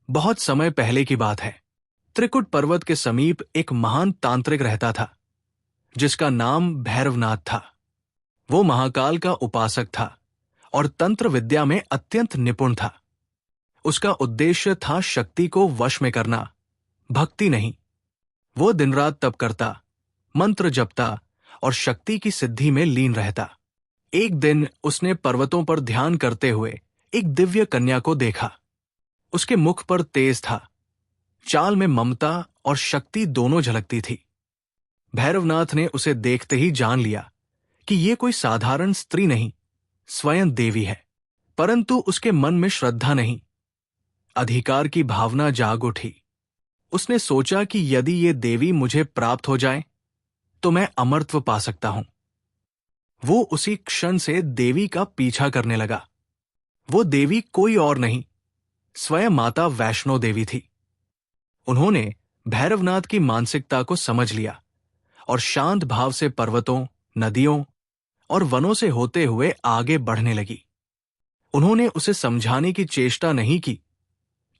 बहुत समय पहले की बात है। त्रिकुट पर्वत के समीप एक महान तांत्रिक रहता था, जिसका नाम भैरवनाथ था। वो महाकाल का उपासक था और तंत्र विद्या में अत्यंत निपुण था। उसका उद्देश्य था शक्ति को वश में करना, भक्ति नहीं। वो दिन रात तप करता, मंत्र जपता और शक्ति की सिद्धि में लीन रहता। एक दिन उसने पर्वतों पर ध्यान करते हुए एक दिव्य कन्या को देखा। उसके मुख पर तेज था, चाल में ममता और शक्ति दोनों झलकती थी। भैरवनाथ ने उसे देखते ही जान लिया कि ये कोई साधारण स्त्री नहीं, स्वयं देवी है। परंतु उसके मन में श्रद्धा नहीं, अधिकार की भावना जाग उठी। उसने सोचा कि यदि ये देवी मुझे प्राप्त हो जाए तो मैं अमरत्व पा सकता हूं। वो उसी क्षण से देवी का पीछा करने लगा। वो देवी कोई और नहीं, स्वयं माता वैष्णो देवी थी। उन्होंने भैरवनाथ की मानसिकता को समझ लिया और शांत भाव से पर्वतों, नदियों और वनों से होते हुए आगे बढ़ने लगी। उन्होंने उसे समझाने की चेष्टा नहीं की,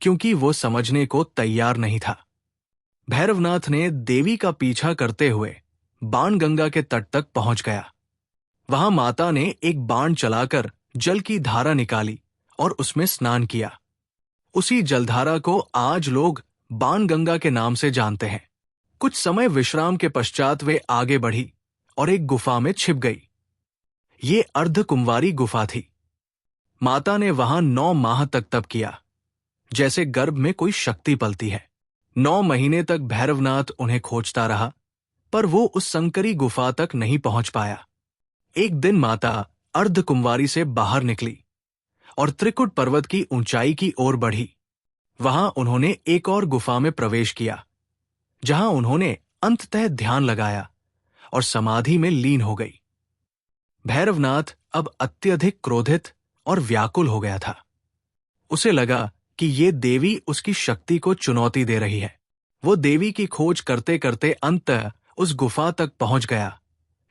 क्योंकि वो समझने को तैयार नहीं था। भैरवनाथ ने देवी का पीछा करते हुए बाणगंगा के तट तक पहुंच गया। वहां माता ने एक बाण चलाकर जल की धारा निकाली और उसमें स्नान किया। उसी जलधारा को आज लोग बाणगंगा के नाम से जानते हैं। कुछ समय विश्राम के पश्चात वे आगे बढ़ी और एक गुफा में छिप गई। ये अर्धकुंवारी गुफा थी। माता ने वहां 9 माह तक तप किया, जैसे गर्भ में कोई शक्ति पलती है। 9 महीने तक भैरवनाथ उन्हें खोजता रहा, पर वो उस संकरी गुफा तक नहीं पहुंच पाया। एक दिन माता अर्धकुंवारी से बाहर निकली और त्रिकुट पर्वत की ऊंचाई की ओर बढ़ी। वहां उन्होंने एक और गुफा में प्रवेश किया, जहां उन्होंने अंततः ध्यान लगाया और समाधि में लीन हो गई। भैरवनाथ अब अत्यधिक क्रोधित और व्याकुल हो गया था। उसे लगा कि ये देवी उसकी शक्ति को चुनौती दे रही है। वो देवी की खोज करते करते अंततः उस गुफा तक पहुंच गया,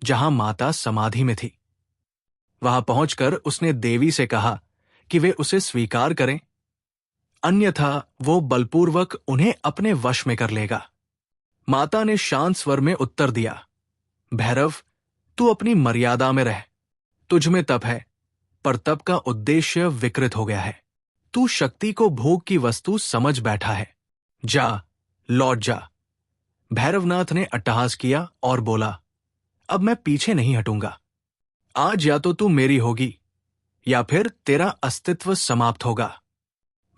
जहां माता समाधि में थी। वहां पहुंचकर उसने देवी से कहा कि वे उसे स्वीकार करें, अन्यथा वो बलपूर्वक उन्हें अपने वश में कर लेगा। माता ने शांत स्वर में उत्तर दिया, भैरव, तू अपनी मर्यादा में रह। तुझ में तप है, पर तप का उद्देश्य विकृत हो गया है। तू शक्ति को भोग की वस्तु समझ बैठा है। जा, लौट जा। भैरवनाथ ने अट्टहास किया और बोला, अब मैं पीछे नहीं हटूंगा। आज या तो तू मेरी होगी या फिर तेरा अस्तित्व समाप्त होगा।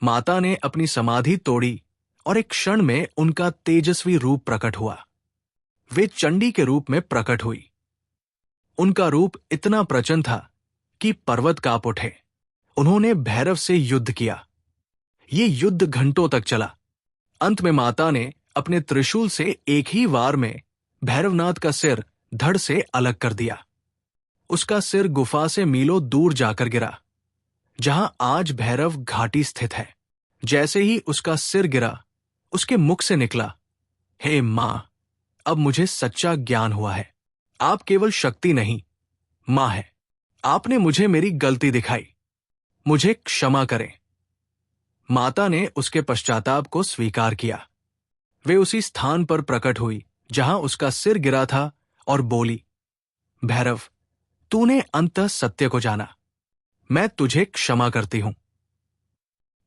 माता ने अपनी समाधि तोड़ी और एक क्षण में उनका तेजस्वी रूप प्रकट हुआ। वे चंडी के रूप में प्रकट हुई। उनका रूप इतना प्रचंड था कि पर्वत कांप उठे। उन्होंने भैरव से युद्ध किया। ये युद्ध घंटों तक चला। अंत में माता ने अपने त्रिशूल से एक ही वार में भैरवनाथ का सिर धड़ से अलग कर दिया। उसका सिर गुफा से मीलों दूर जाकर गिरा, जहां आज भैरव घाटी स्थित है। जैसे ही उसका सिर गिरा, उसके मुख से निकला, हे मां, अब मुझे सच्चा ज्ञान हुआ है। आप केवल शक्ति नहीं, मां है। आपने मुझे मेरी गलती दिखाई, मुझे क्षमा करें। माता ने उसके पश्चाताप को स्वीकार किया। वे उसी स्थान पर प्रकट हुई जहां उसका सिर गिरा था और बोली, भैरव, तूने अंततः सत्य को जाना। मैं तुझे क्षमा करती हूं।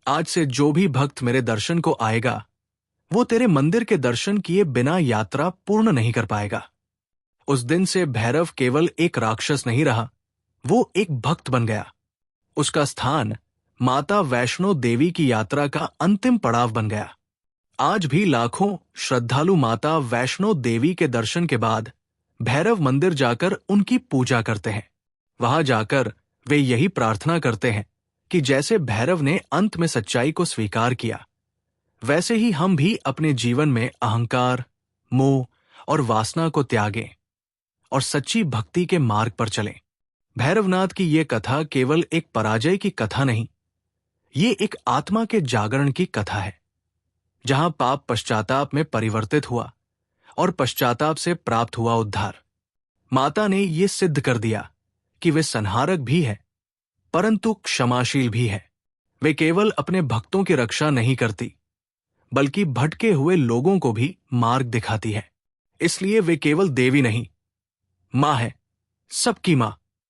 आज से जो भी भक्त मेरे दर्शन को आएगा, वो तेरे मंदिर के दर्शन किए बिना यात्रा पूर्ण नहीं कर पाएगा। उस दिन से भैरव केवल एक राक्षस नहीं रहा, वो एक भक्त बन गया। उसका स्थान माता वैष्णो देवी की यात्रा का अंतिम पड़ाव बन गया। आज भी लाखों श्रद्धालु माता वैष्णो देवी के दर्शन के बाद भैरव मंदिर जाकर उनकी पूजा करते हैं। वहां जाकर वे यही प्रार्थना करते हैं कि जैसे भैरव ने अंत में सच्चाई को स्वीकार किया, वैसे ही हम भी अपने जीवन में अहंकार, मोह और वासना को त्यागें और सच्ची भक्ति के मार्ग पर चलें। भैरवनाथ की ये कथा केवल एक पराजय की कथा नहीं, ये एक आत्मा के जागरण की कथा है, जहां पाप पश्चाताप में परिवर्तित हुआ और पश्चाताप से प्राप्त हुआ उद्धार। माता ने ये सिद्ध कर दिया कि वे संहारक भी है, परंतु क्षमाशील भी है। वे केवल अपने भक्तों की रक्षा नहीं करती, बल्कि भटके हुए लोगों को भी मार्ग दिखाती है। इसलिए वे केवल देवी नहीं, मां है, सबकी मां।